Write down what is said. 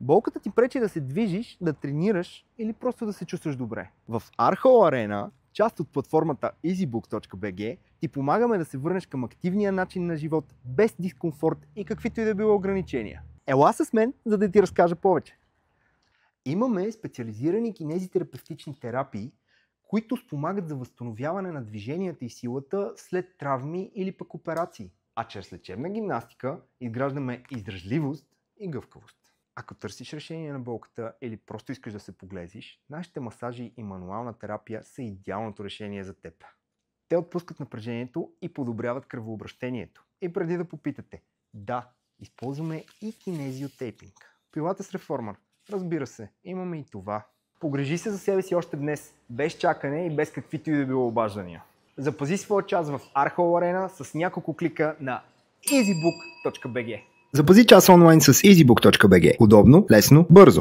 Болката ти пречи да се движиш, да тренираш или просто да се чувстваш добре. В Archol Arena, част от платформата easybook.bg, ти помагаме да се върнеш към активния начин на живот, без дискомфорт и каквито и да било ограничения. Ела с мен, за да ти разкажа повече. Имаме специализирани кинезитерапевтични терапии, които спомагат за възстановяване на движенията и силата след травми или пък операции. А чрез лечебна гимнастика изграждаме издръжливост и гъвкавост. Ако търсиш решение на болката или просто искаш да се поглезиш, нашите масажи и мануална терапия са идеалното решение за теб. Те отпускат напрежението и подобряват кръвообращението. И преди да попитате, да, използваме и кинезиотейпинг. Пилатес Реформер. Разбира се, имаме и това. Погрежи се за себе си още днес, без чакане и без каквито и да било обаждания. Запази своя час в Archol Arena с няколко клика на easybook.bg. Запази час онлайн с easybook.bg. Удобно, лесно, бързо.